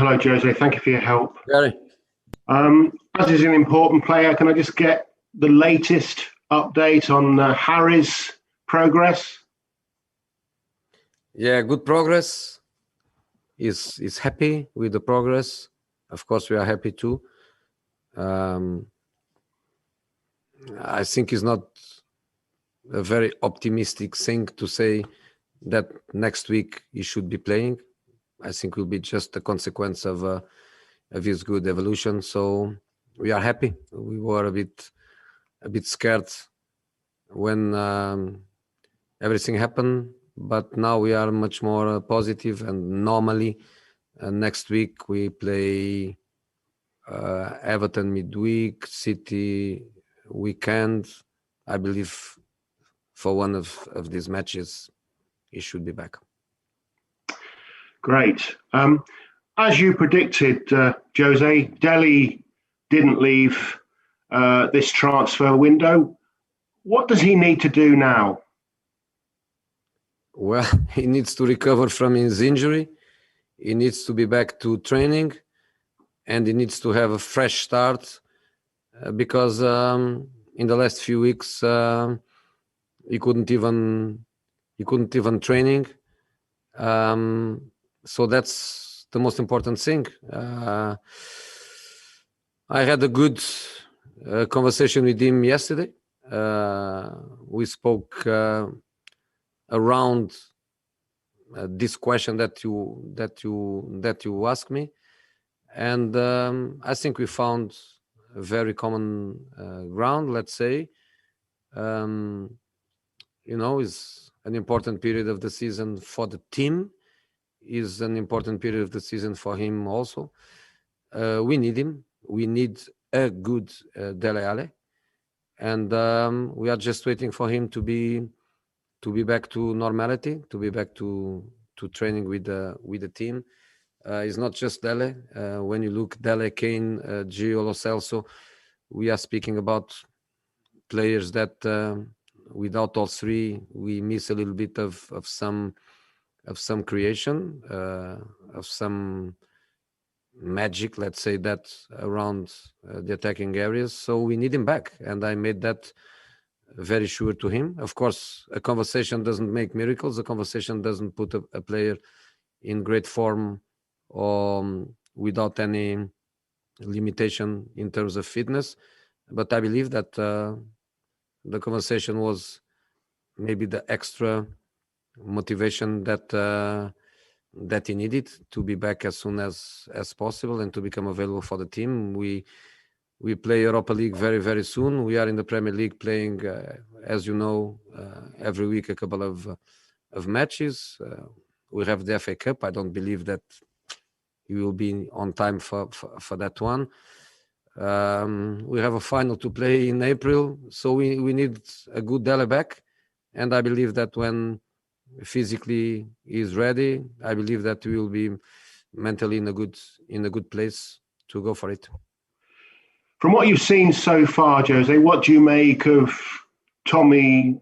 Hello, Jose. Thank you for your help. Gary. As is an important player, can I just get the latest update on Harry's progress? Yeah, good progress. Is happy with the progress. Of course, we are happy too. I think it's not a very optimistic thing to say that next week he should be playing. I think will be just a consequence of his good evolution. So we are happy. We were a bit scared when everything happened, but now we are much more positive. And normally next week we play Everton midweek, City weekend. I believe for one of these matches he should be back. Great. As you predicted, Jose, Dele didn't leave this transfer window. What does he need to do now? Well, he needs to recover from his injury. He needs to be back to training, and he needs to have a fresh start because in the last few weeks he couldn't even training. So that's the most important thing. I had a good conversation with him yesterday. We spoke around this question that you asked me, and I think we found a very common ground. Let's say, is an important period of the season for the team. Is an important period of the season for him also. We need him. We need a good Dele Alli, and we are just waiting for him to be back to normality, to be back to training with the team. It's not just Dele. When you look Dele, Kane, Giovani Lo Celso, we are speaking about players that without all three we miss a little bit of some creation, of some magic, let's say, that around the attacking areas. So we need him back, and I made that very sure to him. Of course, a conversation doesn't make miracles. A conversation doesn't put a player in great form or without any limitation in terms of fitness. But I believe that the conversation was maybe the extra motivation that he needed to be back as soon as possible and to become available for the team. We play Europa League very, very soon. We are in the Premier League playing, as you know, every week a couple of matches. We have the FA Cup. I don't believe that he will be on time for that one. We have a final to play in April, so we need a good Dele back. And I believe that when physically is ready, I believe that we will be mentally in a good place to go for it. From what you've seen so far, Jose, what do you make of Tuchel's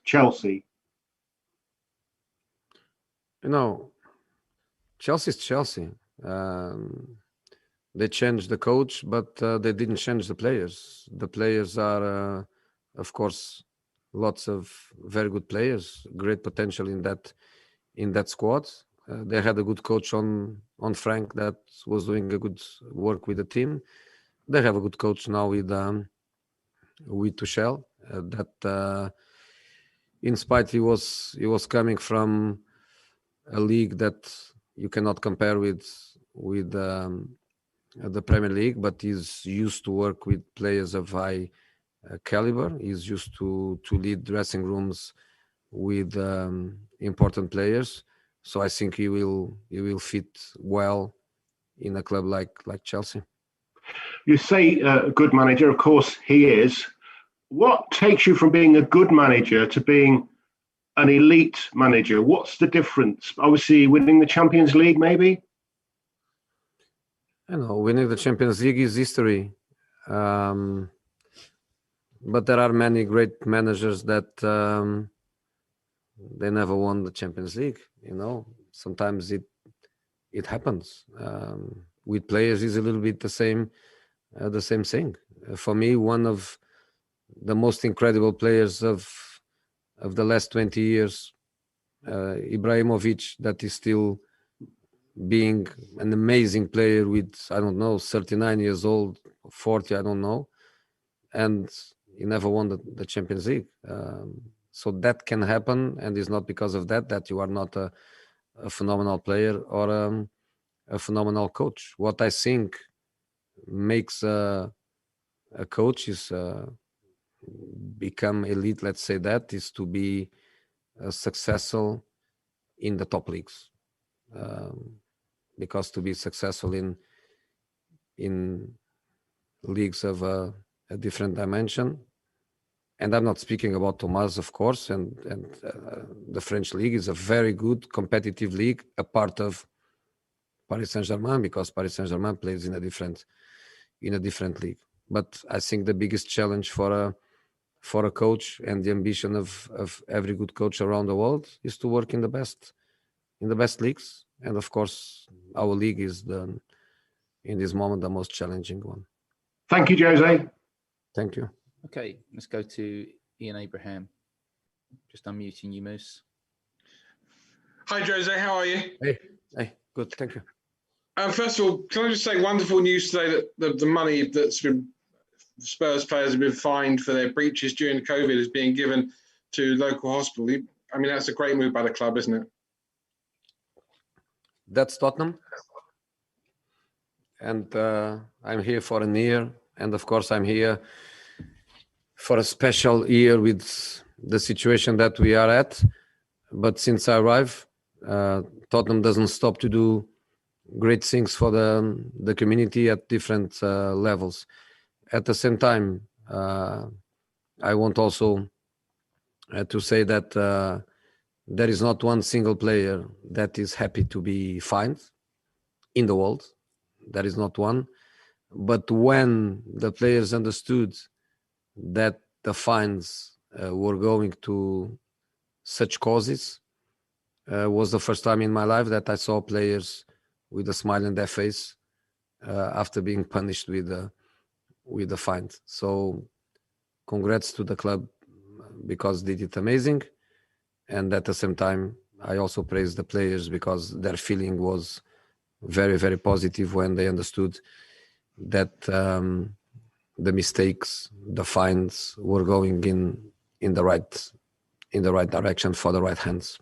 Chelsea? Chelsea's Chelsea. They changed the coach, but they didn't change the players. The players are, of course, lots of very good players, great potential in that squad. They had a good coach on Frank that was doing a good work with the team. They have a good coach now with Tuchel. That in spite he was coming from a league that you cannot compare with the Premier League, but he's used to work with players of high caliber. He's used to lead dressing rooms with important players. So I think he will fit well in a club like Chelsea. You say a good manager, of course he is. What takes you from being a good manager to being an elite manager? What's the difference? Obviously winning the Champions League, maybe? Winning the Champions League is history. But there are many great managers that they never won the Champions League. Sometimes it it happens. With players is a little bit the same thing. For me, one of the most incredible players of the last 20 years, Ibrahimovic, that is still being an amazing player with, I don't know, 39 years old, 40, I don't know, and he never won the Champions League. So that can happen, and it's not because of that you are not a phenomenal player or a phenomenal coach. What I think makes a coach is become elite, let's say, that is to be successful in the top leagues. Because to be successful in leagues of a different dimension, and I'm not speaking about Thomas, of course, and the French league is a very good competitive league, a part of Paris Saint-Germain, because Paris Saint-Germain plays in a different league. But I think the biggest challenge for a coach, and the ambition of every good coach around the world, is to work in the best leagues. And of course, our league is in this moment the most challenging one. Thank you, Jose. Thank you. Okay, let's go to Ian Abraham. Just unmuting you, Moose. Hi, Jose. How are you? Hey, good. Thank you. First of all, can I just say wonderful news today that the money that's been Spurs players have been fined for their breaches during COVID is being given to local hospital. I mean, that's a great move by the club, isn't it? That's Tottenham. And I'm here for a year. And of course, I'm here for a special year with the situation that we are at. But since I arrived, Tottenham doesn't stop to do great things for the community at different levels. At the same time, I want also to say that there is not one single player that is happy to be fined in the world. There is not one. But when the players understood that the fines were going to such causes, was the first time in my life that I saw players with a smile on their face after being punished with the fine. So congrats to the club, because they did amazing. And at the same time, I also praise the players, because their feeling was very, very positive when they understood that the mistakes, the fines were going in the right direction for the right hands.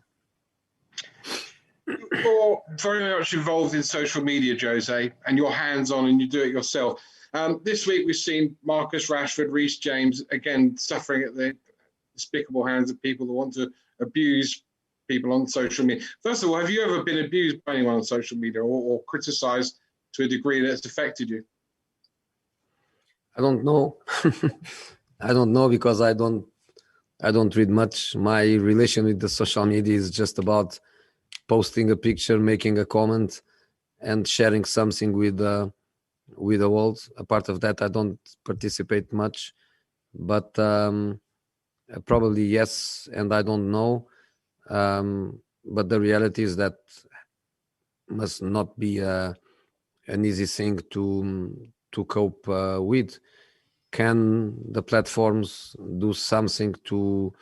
You're very much involved in social media, Jose, and you're hands-on and you do it yourself. This week we've seen Marcus Rashford, Reece James, again suffering at the despicable hands of people who want to abuse people on social media. First of all, have you ever been abused by anyone on social media or criticised to a degree that's affected you? I don't know. I don't know, because I don't read much. My relation with the social media is just about posting a picture, making a comment, and sharing something with the world. Apart of that, I don't participate much. But probably yes, and I don't know. But the reality is that must not be an easy thing to cope with. Can the platforms do something to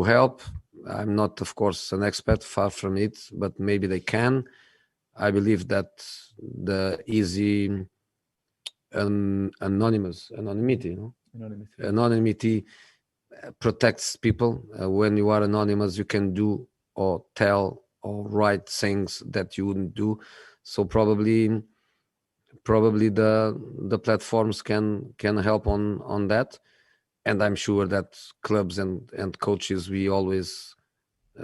help? I'm not, of course, an expert, far from it, but maybe they can. I believe that the easy anonymity protects people. When you are anonymous, you can do or tell or write things that you wouldn't do. So probably the platforms can help on that. And I'm sure that clubs and coaches, we always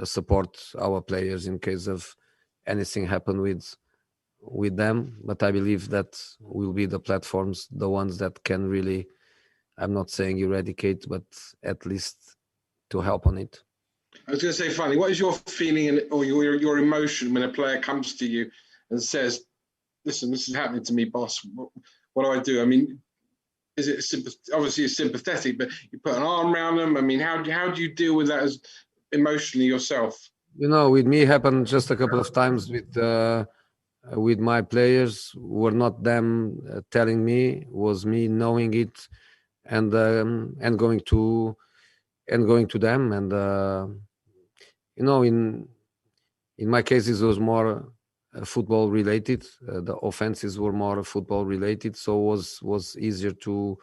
support our players in case of anything happen with them. But I believe that will be the platforms, the ones that can really, I'm not saying eradicate, but at least to help on it. I was going to say, finally, what is your feeling or your emotion when a player comes to you and says, listen, this is happening to me, boss. What do I do? I mean, is it obviously it's sympathetic, but you put an arm around them? I mean, how do you deal with that as emotionally yourself? With me, it happened just a couple of times with with my players were not them telling me, was me knowing it and going to them. And in my case, it was more football related. The offenses were more football related, so was easier to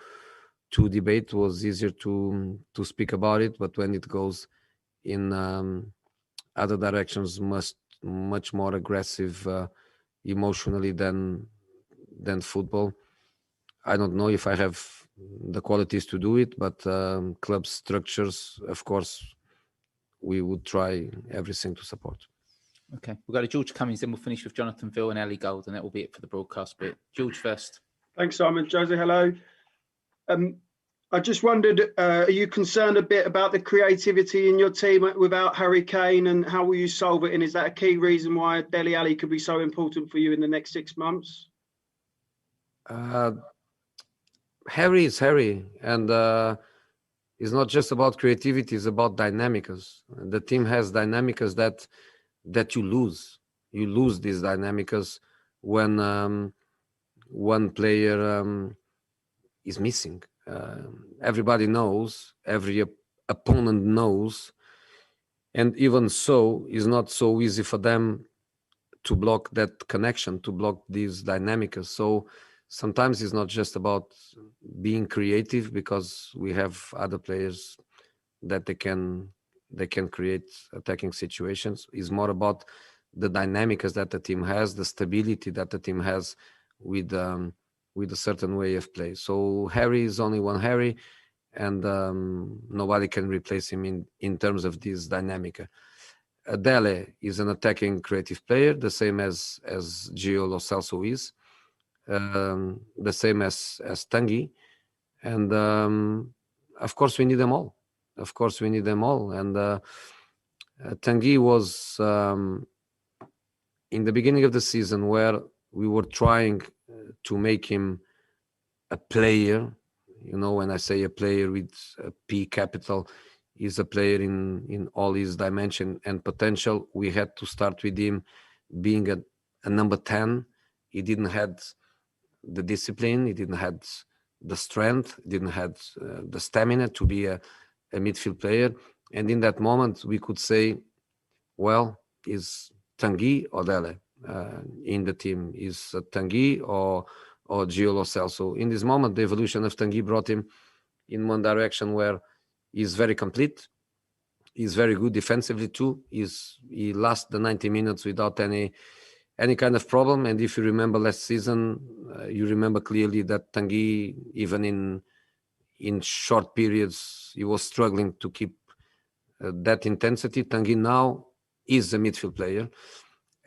debate, was easier to speak about it. But when it goes in other directions, much more aggressive emotionally than football, I don't know if I have the qualities to do it. But club structures, of course, we would try everything to support. Okay, we've got a George Cummings, then we'll finish with Jonathan Ville and Ellie Gold, and that will be it for the broadcast bit. George first. Thanks, Simon. Jose, hello. I just wondered, are you concerned a bit about the creativity in your team without Harry Kane, and how will you solve it? And is that a key reason why Dele Alli could be so important for you in the next 6 months? Harry is Harry, and it's not just about creativity, it's about dynamicas. The team has dynamicas that you lose. You lose these dynamicas when one player is missing. Everybody knows, every opponent knows, and even so, it's not so easy for them to block that connection, to block these dynamicas. So sometimes it's not just about being creative, because we have other players that they can create attacking situations. It's more about the dynamics that the team has, the stability that the team has with a certain way of play. So Harry is only one Harry, and nobody can replace him in terms of this dynamic. Dele is an attacking creative player, the same as Gio Lo Celso is, the same as Tanguy, and of course we need them all. And Tanguy was in the beginning of the season, where we were trying to make him a player. When I say a player with a P capital, is a player in all his dimension and potential. We had to start with him being a number 10. He didn't have the discipline, he didn't have the strength, didn't have the stamina to be a midfield player. And in that moment, we could say, well, is Tanguy or Dele in the team? Is Tanguy or Gio Lo Celso? In this moment, the evolution of Tanguy brought him in one direction where he's very complete. He's very good defensively too. He lasts the 90 minutes without any kind of problem. And if you remember last season, you remember clearly that Tanguy, even in short periods, he was struggling to keep that intensity. Tanguy now is a midfield player,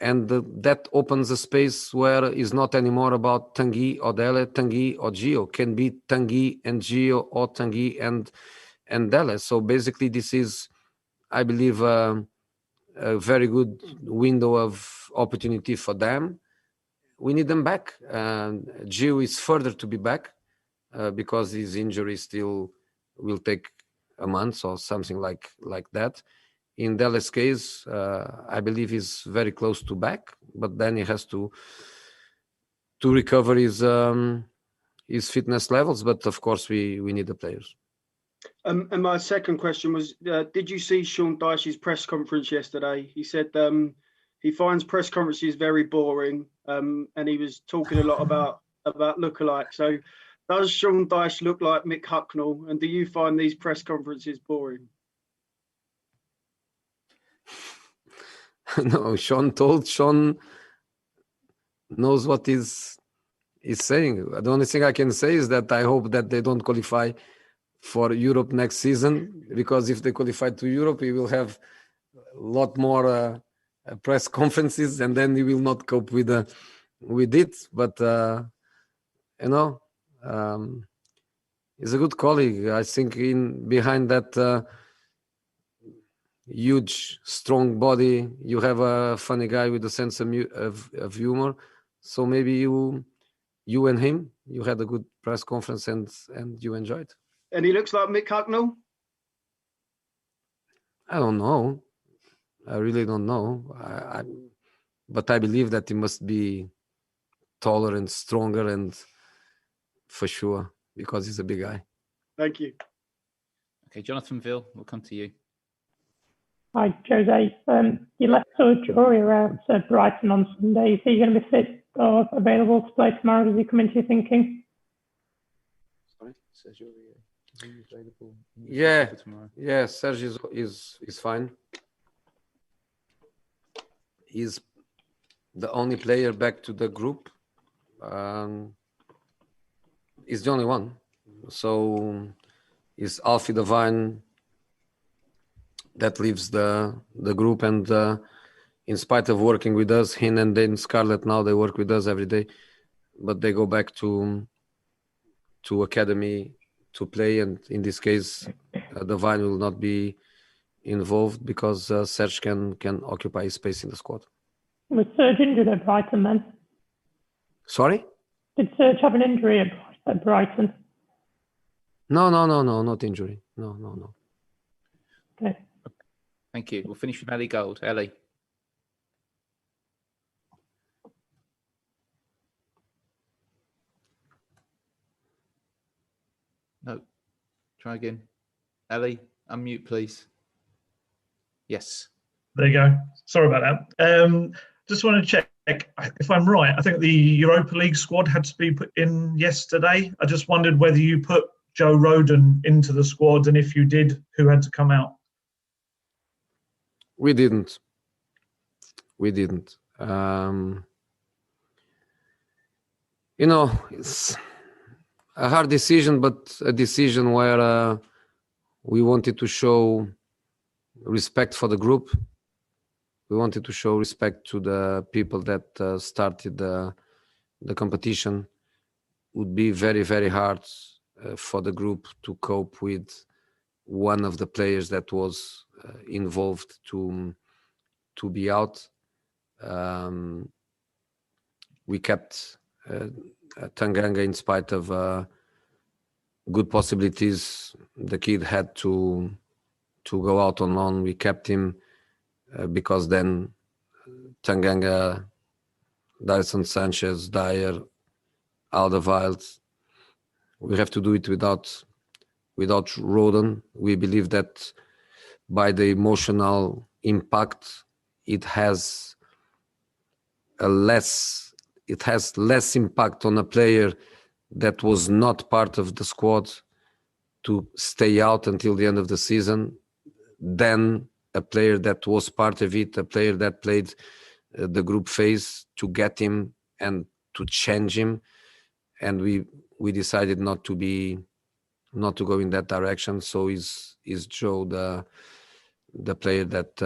and that opens a space where it's not anymore about Tanguy or Dele, Tanguy or Gio. Can be Tanguy and Gio, or Tanguy and Dele. So basically, this is, I believe, a very good window of opportunity for them. We need them back. Gio is further to be back because his injury still will take a month or something like that. In Dele's case, I believe he's very close to back, but then he has to recover his fitness levels. But of course, we need the players. And my second question was, did you see Sean Dyche's press conference yesterday? He said he finds press conferences very boring, and he was talking a lot about lookalike. So does Sean Dyche look like Mick Hucknall, and do you find these press conferences boring? No, Sean knows what he's saying. The only thing I can say is that I hope that they don't qualify for Europe next season, because if they qualify to Europe, he will have a lot more press conferences, and then he will not cope with it. But he's a good colleague. I think behind that huge, strong body, you have a funny guy with a sense of humor. So maybe you and him, you had a good press conference and you enjoyed. And he looks like Mick Hucknall? I don't know. I really don't know. but I believe that he must be taller and stronger, and for sure, because he's a big guy. Thank you. Okay, Jonathan Ville, we'll come to you. Hi, Jose. You left Serge Aurier out at Brighton on Sunday. Is he going to be fit or available to play tomorrow? Does he come into your thinking? Sorry, Sergio Aurier. Is he available? Yeah. For tomorrow? Yeah, Serge is fine. He's the only player back to the group. He's the only one. So it's Alfie Devine that leaves the group, and in spite of working with us, Hin and then Scarlett, now they work with us every day, but they go back to academy to play, and in this case Devine will not be involved because Serge can occupy his space in the squad. Was Serge injured at Brighton then? Sorry? Did Serge have an injury at Brighton? No, not injury. No. Okay. Thank you. We'll finish with Ellie Gold. Ellie. No. Try again. Ellie, unmute, please. Yes. There you go. Sorry about that. Just want to check if I'm right. I think the Europa League squad had to be put in yesterday. I just wondered whether you put Joe Rodon into the squad, and if you did, who had to come out? We didn't. It's a hard decision, but a decision where we wanted to show respect for the group. We wanted to show respect to the people that started the competition. It would be very, very hard for the group to cope with one of the players that was involved to be out. We kept Tanganga in spite of good possibilities. The kid had to go out on loan. We kept him because then Tanganga, Dyson Sanchez, Dyer, Alderweireld, we have to do it without Rodon. We believe that by the emotional impact, it has less impact on a player that was not part of the squad to stay out until the end of the season than a player that was part of it, a player that played the group phase, to get him and to change him. And we decided not to go in that direction. So is Joe the player that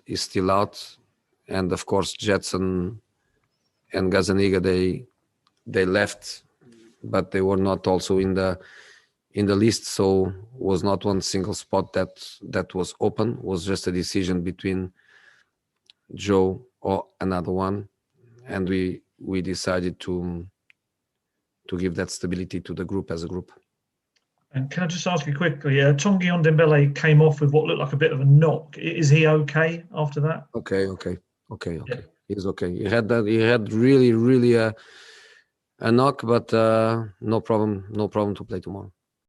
is still out, and of course Jetson and Gazzaniga, they left, but they were not also in the list, so was not one single spot that was open. It was just a decision between Joe or another one, and we decided to give that stability to the group as a group. And can I just ask you quickly, Tanguy Ndombele came off with what looked like a bit of a knock. Is he okay after that? Okay. Yeah. He's okay. He had really a knock, but no problem to play tomorrow.